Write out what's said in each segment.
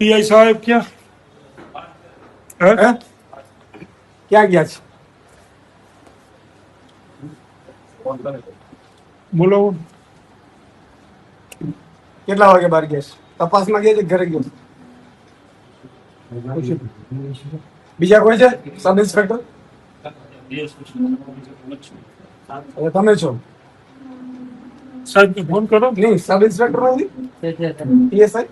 PI સાહેબ ક્યાં હે? ક્યાં ગયા છે? બોલો. કેટલા વાગે બહાર ગયા છે? તપાસમાં ગયા છે કે ઘરે ગયો? બીજા કોઈ છે? Sub inspector? હવે તમે છો? સાહેબ ફોન કરો. નહીં, સબ ઇન્સ્પેક્ટર નથી? પીએસઆઈ?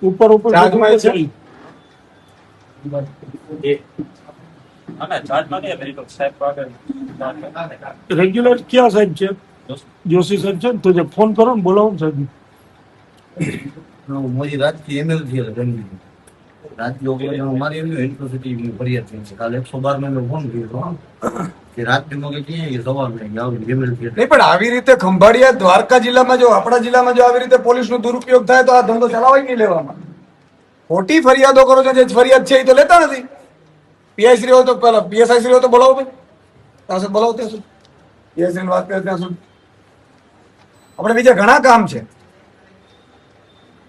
ઉપર ઉપર ચાર્જમાં છે? રેગ્યુલર ક્યાં સાહેબ છે? જોશી સાહેબ છે ને, તો જે ફોન કરો ને, બોલાવો ને સાહેબ. મોદી રાજથી એમએલથી રાજ્ય અમારી યુનિવર્સિટી ફરિયાદ થઈ છે. કાલે 112 મેં ફોન કર્યો કે રાજ્ય મોગે કે સવાલ નહીં એમએલથી. નહીં, પણ આવી રીતે ખંભાળિયા દ્વારકા જિલ્લામાં જો આપણા જિલ્લામાં જો આવી રીતે પોલીસનો દુરુપયોગ થાય તો આ ધંધો ચલાવાય નહીં લેવામાં. ખોટી ફરિયાદો કરો છો, જે ફરિયાદ છે એ તો લેતા નથી. પીઆઈ શ્રી હોય તો પેલા પીએસઆઈ શ્રી હોય તો બોલાવો ભાઈ, ત્યાં સુધી બોલાવો, ત્યાં સુધી પીએસઆઈ ની વાત કરે ત્યાં સુધી. આપણે બીજા ઘણા કામ છે,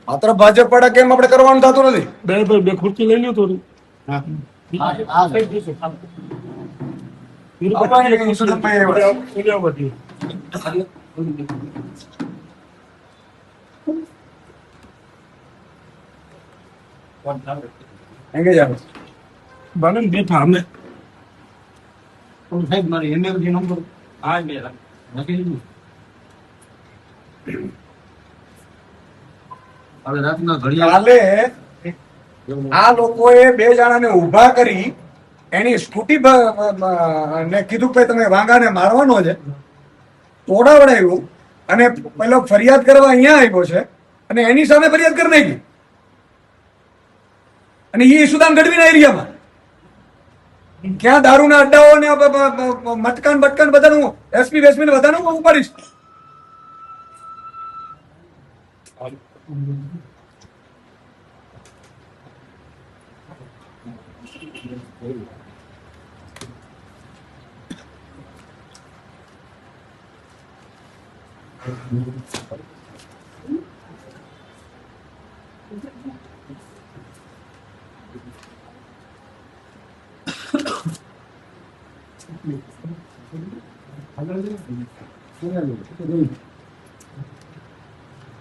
માત્ર ભાજપ વાળા કેમ આપણે કરવાનું થતું નથી. બે ખુરશી લઈ લ્યો થોડી. ભલે બેઠા અમે. સાહેબ મારી એમએલથી નંબર નાખી દીધું. હવે રાતના ઘડિયાળ કાલે આ લોકોએ બે જણાને ઉભા કરી એની સ્કૂટી ને કીધું કે તમે વાંગાને મારવાનો છે, તોડાવડાવ્યું અને પેલો ફરિયાદ કરવા અહીંયા આવ્યો છે અને એની સામે ફરિયાદ કરી નાખી. અને એ ઈશુદાન ગઢવીના એરિયામાં ક્યાં દારૂના અડ્ડાઓ ને મટકાન બટકાન બધાનું એસપી વેસપી ને બધાનું હું ઉપાડીશ.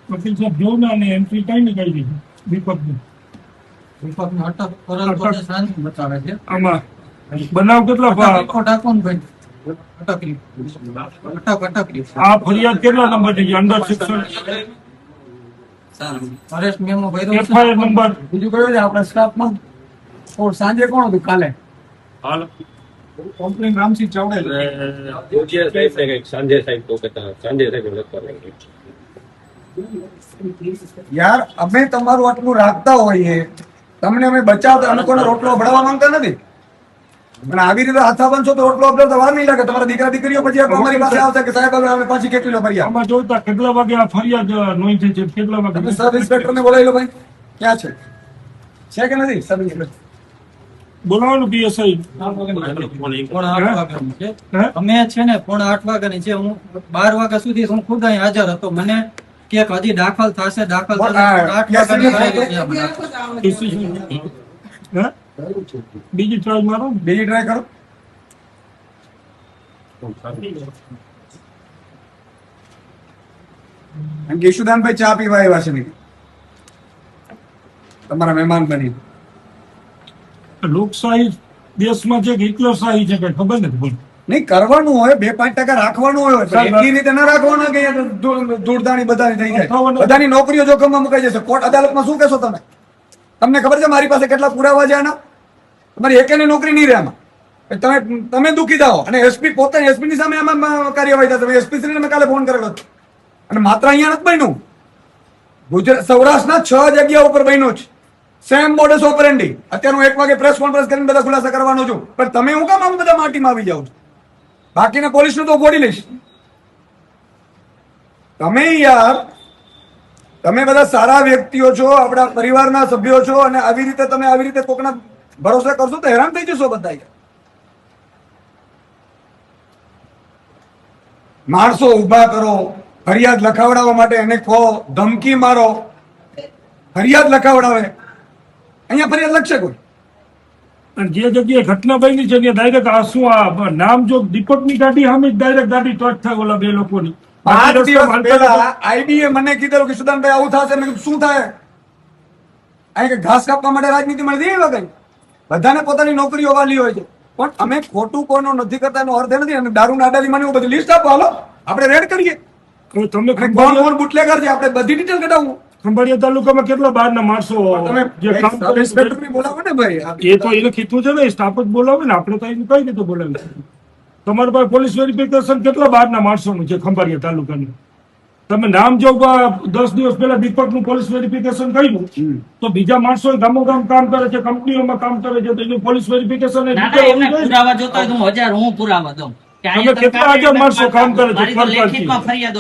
વકીલ સાહેબ જો ને આને એન્ટ્રી કઈ ને કઈ દીધી દીપકની. વિભાગને અટક કરેલ પોતે શાંતિ બતાવે છે. આમાં બનાવ કેટલા ટાકો ને ભાઈ અટકલી અટકલી આ ફરિયાદ કેટલા નંબર ની અંડર સેક્શન અરેસ્ટ મેમો ભર્યો છે. એફઆઈઆર નંબર બીજું કયું છે આપણા સ્ટાફમાં? સાંજે કોણ હતું? કાલે કમ્પ્લેન રામસિંહ ચાવડે. સાંજે સાહેબ તો કહેતા સાંજે સાહેબ લખવા લાગી. યાર અમે તમારું આટલું રાખતા હોઈએ, તમને અમે બચાવતા, અમે કોઈને રોટલો ભણાવવા માંગતા નથી, પણ આવી રીતે હાથા બનશો તો રોટલો અપડો વાર નહીં લાગે. તમારા દીકરા દીકરીઓ પછી અમારી પાસે આવશે કે સાહેબ હવે અમે પાછી કેટલી લો ફરિયાદ. આમાં જોતા કેટલા વાગે આ ફરિયાદ નોંધી છે, કેટલા વાગે તમે સબ ઇન્સ્પેક્ટર ને બોલાવી લો ભાઈ, ક્યાં છે કે નથી સબ ઇન્સ્પેક્ટર? બોલાવાનું પીએસઆઈ. પોણા 8 વાગ્યાનું છે. અમે છે ને 7:45 વાગ્યાની છે. હું 12 વાગ્યા સુધી હું ખુદ અહીં હાજર હતો. મને કે હજી દાખલ થશે દાખલ થશે. 8 વાગ્યાની બીજી ટ્રાય મારો, બીજી ટ્રાય કરો. ઈશુદાનભાઈ ચા પીવા આવ્યા છે નહીં, તમારા મહેમાન બની. લોકશાહી દેશમાં છે કે હિટલરશાહી છે કઈ ખબર નથી બોલ. નહીં, કરવાનું હોય 2-5% રાખવાનું હોય, એટલી રીતે ના રાખવાનું કે ધૂળધાણી બધાની થઈ જાય, બધાની નોકરીઓ જોખમમાં મુકાઈ જશે. કોર્ટ અદાલતમાં શું કહેશો તમે? તમને ખબર છે મારી પાસે કેટલા પુરાવા છે આના? તમારી એકેની નોકરી નહીં રહે આમાં. તમે દુખી થાઓ અને એસપી પોતે એસપી ની સામે આમાં કાર્યવાહી થશે. એસપી શ્રીને મેં કાલે ફોન કરેલો હતો અને માત્ર અહીંયા નથી બન્યું, ગુજરાત સૌરાષ્ટ્રના 6 જગ્યા ઉપર બન્યું છે. Same modus operandi. અત્યારે હું 1 વાગે પ્રેસ કોન્ફરન્સ કરીને બધા ખુલાસા કરવાનો છું, પણ તમે હું કામ આમ બધા માટીમાં આવી જાવ છો? બાકીના પોલીસનું તો બોડી લઈશ. તમે યાર, તમે બધા સારા વ્યક્તિઓ છો, આપણા પરિવારના સભ્યો છો, અને આવી રીતે કોકના ભરોસે કરશો તો હેરાન થઈ જશો બધા. માણસો ઉભા કરો, ફરિયાદ લખાવડાવવા માટે એને કહો, ધમકી મારો, ફરિયાદ લખાવડાવે, અહીંયા ફરિયાદ લખશે કોઈ? અને જે જગ્યાએ ઘટના બની છે ત્યાં ડાયરેક્ટ આ શું આ નામ જો દીપકની ગાડી સામે જ ડાયરેક્ટ ગાડી ટચ થાય ઓલા બે લોકોની. 5 દિવસ પહેલા આઈબીએ મને કીધેલું કે સુદાનભાઈ આવું થશે. મેં કીધું શું થાય? અહીં કે ઘાસ કાપવા માટે રાજનીતિ મળતી એવા કઈ? બધાને પોતાની નોકરીઓ વાલી હોય છે, પણ અમે ખોટું કોઈનું નથી કરતા એનો અર્થ એ નથી. અને દારૂ નાડાની મને બધું લિસ્ટ આપો, હાલો આપણે રેડ કરીએ. હવે તમે અને કોણ કોણ બુટલેગર છે આપણે બધી ડિટેલ કઢાવું. ખંભાળિયા તાલુકામાં કેટલા બહારના માણસો તમે જે કામ સબ કરે ઇન્સ્પેક્ટરને બોલાવો ને ભાઈ. એ તો એને કીધું છે ને, સ્ટાફ જ બોલાવે ને, આપણે તો એને કઈ રીતે બોલાવી? તમારી પાસે પોલીસ વેરિફિકેશન કેટલા બહારના માણસોનું છે ખંભાળિયા તાલુકાનું? તમે નામ જો 10 દિવસ પહેલા દીપકનું પોલીસ વેરિફિકેશન કર્યું તો બીજા માણસો ગામો ગામ કામ કરે છે, કંપનીઓમાં કામ કરે છે, તો એનું પોલીસ વેરિફિકેશન ના ના એમને પુરાવા જોતા હોય તો હું 1000 હું પુરાવા દઉં કે તમે અહીંયા કેટલા હજાર માણસો કામ કરે છે મારી તો સરકારથી? લેખિતમાં ફરિયાદ